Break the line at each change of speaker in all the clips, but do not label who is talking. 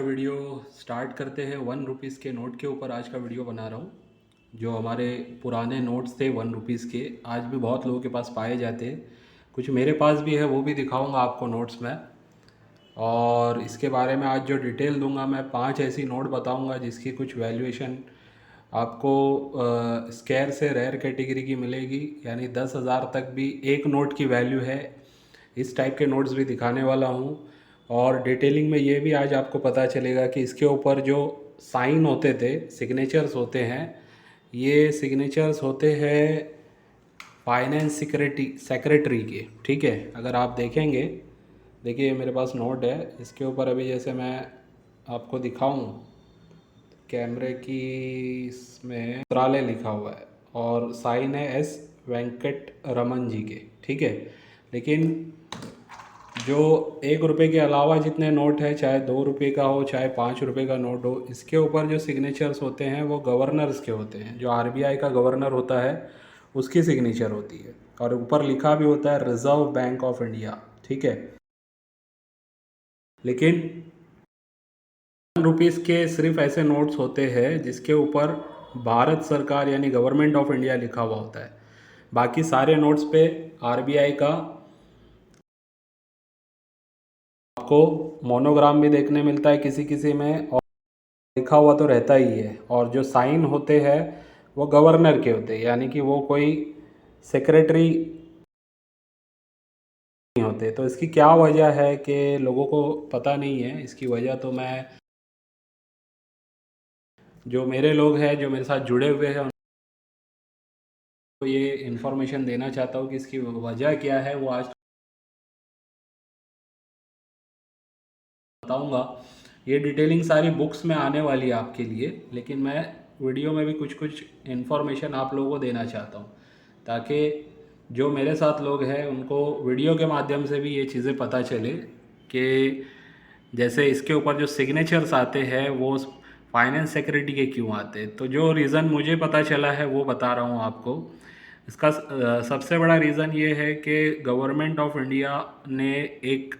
Video start करते हैं 1 rupees के नोट के ऊपर। आज का वीडियो बना रहा हूँ जो हमारे पुराने नोट्स थे 1 रुपीज़ के, आज भी बहुत लोगों के पास पाए जाते हैं। कुछ मेरे पास भी है, वो भी दिखाऊंगा आपको नोट्स में। और इसके बारे में आज जो डिटेल दूंगा, मैं 5 ऐसी नोट बताऊंगा जिसकी कुछ वैल्यूएशन आपको स्केयर से रेयर कैटेगरी की मिलेगी, यानी 10,000 तक भी एक नोट की वैल्यू है। इस टाइप के नोट्स भी दिखाने वाला हूँ। और डिटेलिंग में ये भी आज आपको पता चलेगा कि इसके ऊपर जो साइन होते थे, सिग्नेचर्स होते हैं, ये सिग्नेचर्स होते हैं फाइनेंस सेक्रेटरी के। ठीक है, अगर आप देखेंगे, देखिए मेरे पास नोट है, इसके ऊपर अभी जैसे मैं आपको दिखाऊं, कैमरे की इसमें मंत्रालय लिखा हुआ है और साइन है एस वेंकट रमन जी के। ठीक है, लेकिन जो 1 रुपये के अलावा जितने नोट है, चाहे 2 रुपये का हो चाहे 5 रुपये का नोट हो, इसके ऊपर जो सिग्नेचर्स होते हैं वो गवर्नर्स के होते हैं। जो आरबीआई का गवर्नर होता है उसकी सिग्नेचर होती है, और ऊपर लिखा भी होता है रिजर्व बैंक ऑफ इंडिया। ठीक है, लेकिन 1 रुपीज़ के सिर्फ ऐसे नोट्स होते हैं जिसके ऊपर भारत सरकार यानी गवर्नमेंट ऑफ इंडिया लिखा हुआ होता है। बाकी सारे नोट्स पे आरबीआई का आपको मोनोग्राम भी देखने मिलता है किसी किसी में, और लिखा हुआ तो रहता ही है। और जो साइन होते हैं वो गवर्नर के होते हैं, यानी कि वो कोई सेक्रेटरी नहीं होते। तो इसकी क्या वजह है कि लोगों को पता नहीं है, इसकी वजह तो मैं, जो मेरे लोग हैं जो मेरे साथ जुड़े हुए हैं, उनको ये इन्फॉर्मेशन देना चाहता हूँ कि इसकी वजह क्या है, वो आज बताऊँगा। ये डिटेलिंग सारी बुक्स में आने वाली है आपके लिए, लेकिन मैं वीडियो में भी कुछ कुछ इन्फॉर्मेशन आप लोगों को देना चाहता हूँ, ताकि जो मेरे साथ लोग हैं उनको वीडियो के माध्यम से भी ये चीज़ें पता चले कि जैसे इसके ऊपर जो सिग्नेचर्स आते हैं वो फाइनेंस सेक्रेटरी के क्यों आते हैं। तो जो रीज़न मुझे पता चला है वो बता रहा हूँ आपको। इसका सबसे बड़ा रीज़न ये है कि गवर्नमेंट ऑफ इंडिया ने एक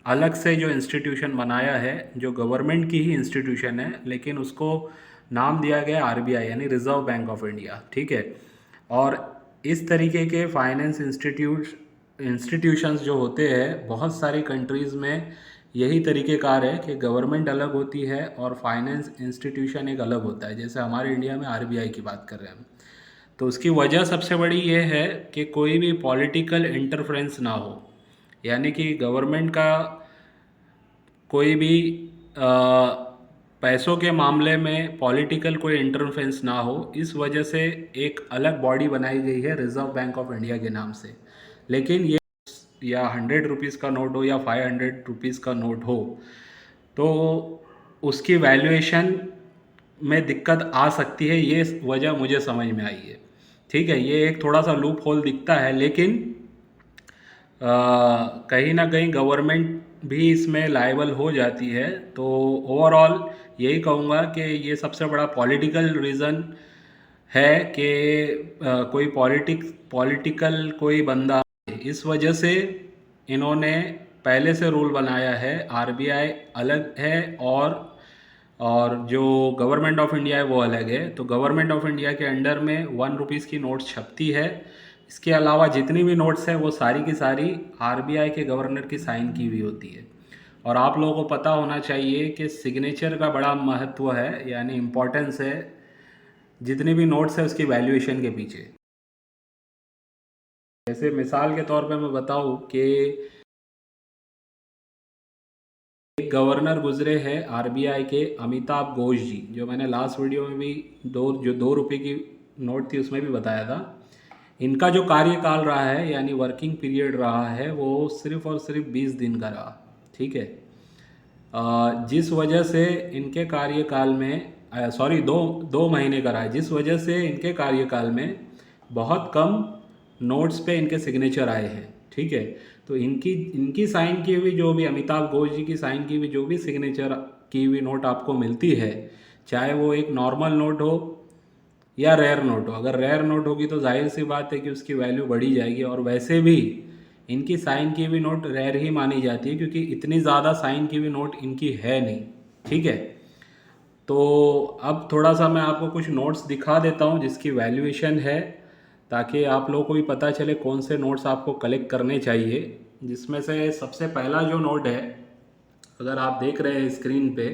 अलग से जो इंस्टीट्यूशन बनाया है, जो गवर्नमेंट की ही इंस्टीट्यूशन है, लेकिन उसको नाम दिया गया आरबीआई यानी रिजर्व बैंक ऑफ इंडिया। ठीक है, और इस तरीके के फाइनेंस इंस्टीट्यूशंस जो होते हैं बहुत सारी कंट्रीज़ में, यही तरीक़ेकार है कि गवर्नमेंट अलग होती है और फाइनेंस इंस्टीट्यूशन एक अलग होता है। जैसे हमारे इंडिया में आरबीआई की बात कर रहे हैं हम, तो उसकी वजह सबसे बड़ी ये है कि कोई भी पॉलिटिकल इंटरफेरेंस ना हो, यानी कि गवर्नमेंट का कोई भी पैसों के मामले में पॉलिटिकल कोई इंटरफेरेंस ना हो। इस वजह से एक अलग बॉडी बनाई गई है रिजर्व बैंक ऑफ इंडिया के नाम से। लेकिन ये या 100 रुपीज़ का नोट हो या 500 रुपीज़ का नोट हो, तो उसकी वैल्यूएशन में दिक्कत आ सकती है। ये वजह मुझे समझ में आई है। ठीक है, ये एक थोड़ा सा लूप होल दिखता है, लेकिन कहीं ना कहीं गवर्नमेंट भी इसमें लायबल हो जाती है। तो ओवरऑल यही कहूँगा कि ये सबसे बड़ा पॉलिटिकल रीज़न है कि कोई पॉलिटिकल कोई बंदा, इस वजह से इन्होंने पहले से रूल बनाया है। आरबीआई अलग है और जो गवर्नमेंट ऑफ इंडिया है वो अलग है। तो गवर्नमेंट ऑफ इंडिया के अंडर में 1 रुपीज़ की नोट छपती है। इसके अलावा जितनी भी नोट्स हैं वो सारी की सारी आरबीआई के गवर्नर की साइन की हुई होती है। और आप लोगों को पता होना चाहिए कि सिग्नेचर का बड़ा महत्व है, यानी इम्पोर्टेंस है जितनी भी नोट्स है उसकी वैल्यूएशन के पीछे। जैसे मिसाल के तौर पे मैं बताऊं कि एक गवर्नर गुजरे हैं आरबीआई के, अमिताभ घोष जी, जो मैंने लास्ट वीडियो में भी जो 2 रुपये की नोट थी उसमें भी बताया था। इनका जो कार्यकाल रहा है यानी वर्किंग पीरियड रहा है वो सिर्फ और सिर्फ 20 दिन का रहा। ठीक है, जिस वजह से इनके कार्यकाल में, सॉरी, दो महीने का रहा है, जिस वजह से इनके कार्यकाल में बहुत कम नोट्स पे इनके सिग्नेचर आए हैं। ठीक है, तो इनकी इनकी साइन की हुई, जो भी अमिताभ घोष जी की साइन की हुई जो भी सिग्नेचर की हुई नोट आपको मिलती है, चाहे वो एक नॉर्मल नोट हो या रेयर नोट हो, अगर रेयर नोट होगी तो जाहिर सी बात है कि उसकी वैल्यू बढ़ी जाएगी। और वैसे भी इनकी साइन की हुई नोट रेयर ही मानी जाती है, क्योंकि इतनी ज़्यादा साइन की हुई नोट इनकी है नहीं। ठीक है। तो अब थोड़ा सा मैं आपको कुछ नोट्स दिखा देता हूँ जिसकी वैल्यूएशन है, ताकि आप लोगों को भी पता चले कौन से नोट्स आपको कलेक्ट करने चाहिए। जिसमें से सबसे पहला जो नोट है, अगर आप देख रहे हैं स्क्रीन पे,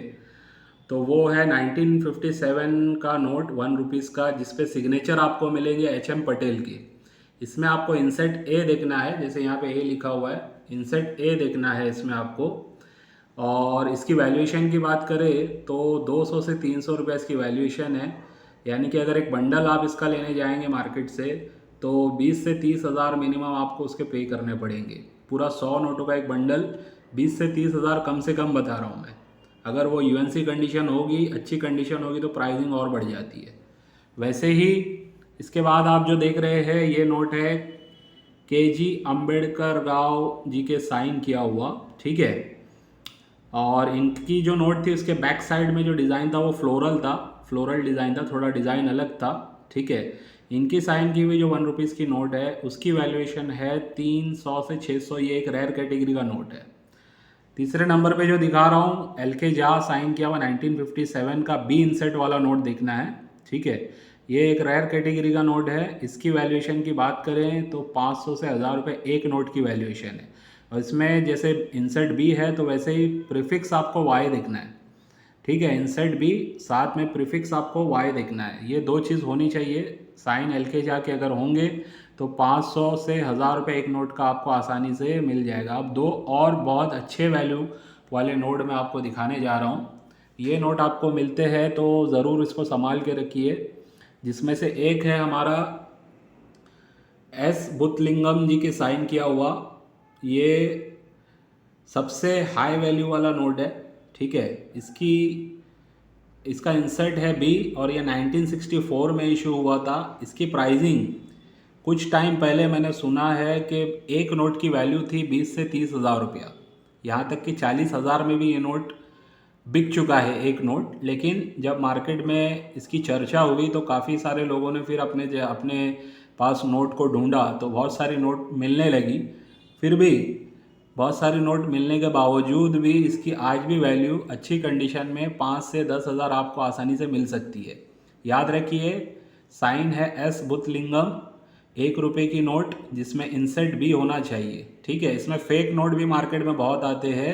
तो वो है 1957 का नोट 1 रुपीज़ का, जिसपे सिग्नेचर आपको मिलेंगे एच.एम. पटेल के। इसमें आपको इंसेट ए देखना है, जैसे यहाँ पे ए लिखा हुआ है, इंसेट ए देखना है इसमें आपको। और इसकी वैल्यूएशन की बात करें तो 200 से 300 रुपये इसकी वैल्यूएशन है। यानी कि अगर एक बंडल आप इसका लेने जाएंगे मार्केट से, तो 20 से 30 हज़ार मिनिमम आपको उसके पे करने पड़ेंगे। पूरा 100 नोटों का एक बंडल 20 से 30 हज़ार कम से कम बता रहा हूँ मैं। अगर वो यूएनसी कंडीशन होगी, अच्छी कंडीशन होगी, तो प्राइसिंग और बढ़ जाती है। वैसे ही इसके बाद आप जो देख रहे हैं ये नोट है के.जी. अम्बेडकर राव जी के साइन किया हुआ, ठीक है। और इनकी जो नोट थी उसके बैक साइड में जो डिज़ाइन था वो फ्लोरल था, फ्लोरल डिज़ाइन था, थोड़ा डिज़ाइन अलग था, ठीक है। इनकी साइन की हुई जो 1 रुपीज़ की नोट है उसकी वैल्यूएशन है 300 से 600। ये एक रेयर कैटेगरी का नोट है। तीसरे नंबर पे जो दिखा रहा हूँ एल.के. झा साइन किया हुआ 1957 का बी इंसेट वाला नोट देखना है, ठीक है। ये एक रेयर कैटेगरी का नोट है। इसकी वैल्यूएशन की बात करें तो 500 से 1000 रुपये एक नोट की वैल्यूएशन है। और इसमें जैसे इंसर्ट बी है तो वैसे ही प्रीफिक्स आपको वाई देखना है, ठीक है। इंसर्ट बी साथ में प्रीफिक्स आपको वाई देखना है। ये दो चीज़ होनी चाहिए। Sign LK. झा के अगर होंगे तो 500 से 1000 रुपये एक नोट का आपको आसानी से मिल जाएगा। अब दो और बहुत अच्छे वैल्यू वाले नोट मैं आपको दिखाने जा रहा हूँ। ये नोट आपको मिलते हैं तो ज़रूर इसको संभाल के रखिए। जिसमें से एक है हमारा एस बुतलिंगम जी के साइन किया हुआ, ये सबसे हाई वैल्यू वाला नोट है, ठीक है। इसका इंसर्ट है बी और ये 1964 में इशू हुआ था। इसकी प्राइसिंग कुछ टाइम पहले मैंने सुना है कि एक नोट की वैल्यू थी 20 से 30 हज़ार रुपया, यहाँ तक कि 40 हज़ार में भी ये नोट बिक चुका है एक नोट। लेकिन जब मार्केट में इसकी चर्चा हुई तो काफ़ी सारे लोगों ने फिर अपने पास नोट को ढूंढा तो बहुत सारी नोट मिलने लगी। फिर भी बहुत सारी नोट मिलने के बावजूद भी इसकी आज भी वैल्यू अच्छी कंडीशन में 5 से 10 हज़ार आपको आसानी से मिल सकती है। याद रखिए, साइन है एस बुतलिंगम, 1 रुपये की नोट जिसमें इंसेट भी होना चाहिए, ठीक है। इसमें फेक नोट भी मार्केट में बहुत आते हैं,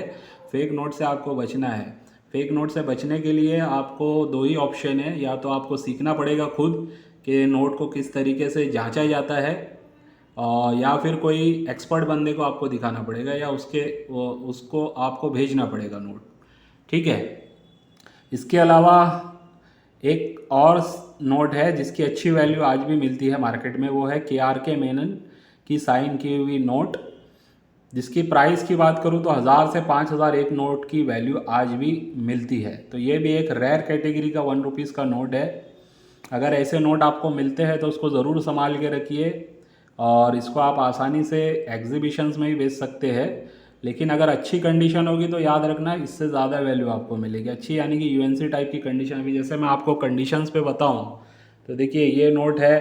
फेक नोट से आपको बचना है। फेक नोट से बचने के लिए आपको दो ही ऑप्शन है, या तो आपको सीखना पड़ेगा खुद कि नोट को किस तरीके से जांचा जाता है, और या फिर कोई एक्सपर्ट बंदे को आपको दिखाना पड़ेगा, या उसको आपको भेजना पड़ेगा नोट, ठीक है। इसके अलावा एक और नोट है जिसकी अच्छी वैल्यू आज भी मिलती है मार्केट में, वो है के.आर.के. मेनन की साइन की हुई नोट, जिसकी प्राइस की बात करूँ तो 1000 से 5000 एक नोट की वैल्यू आज भी मिलती है। तो ये भी एक रेयर कैटेगरी का 1 रुपीज़ का नोट है। अगर ऐसे नोट आपको मिलते हैं तो उसको ज़रूर संभाल के रखिए, और इसको आप आसानी से एग्जीबिशंस में भी बेच सकते हैं। लेकिन अगर अच्छी कंडीशन होगी तो याद रखना इससे ज़्यादा वैल्यू आपको मिलेगी। अच्छी यानी कि यूएनसी टाइप की कंडीशन भी, जैसे मैं आपको कंडीशंस पे बताऊं तो देखिए ये नोट है,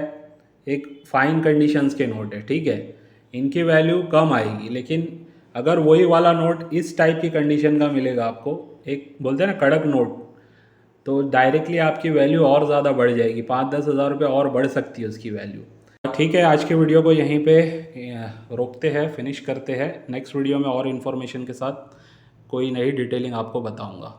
एक फाइन कंडीशंस के नोट है, ठीक है। इनकी वैल्यू कम आएगी, लेकिन अगर वही वाला नोट इस टाइप की कंडीशन का मिलेगा आपको, एक बोलते हैं ना कड़क नोट, तो डायरेक्टली आपकी वैल्यू और ज़्यादा बढ़ जाएगी, 5-10 हज़ार रुपये और बढ़ सकती है उसकी वैल्यू। ठीक है, आज के वीडियो को यहीं पे रोकते हैं, फिनिश करते हैं। नेक्स्ट वीडियो में और इन्फॉर्मेशन के साथ कोई नई डिटेलिंग आपको बताऊंगा।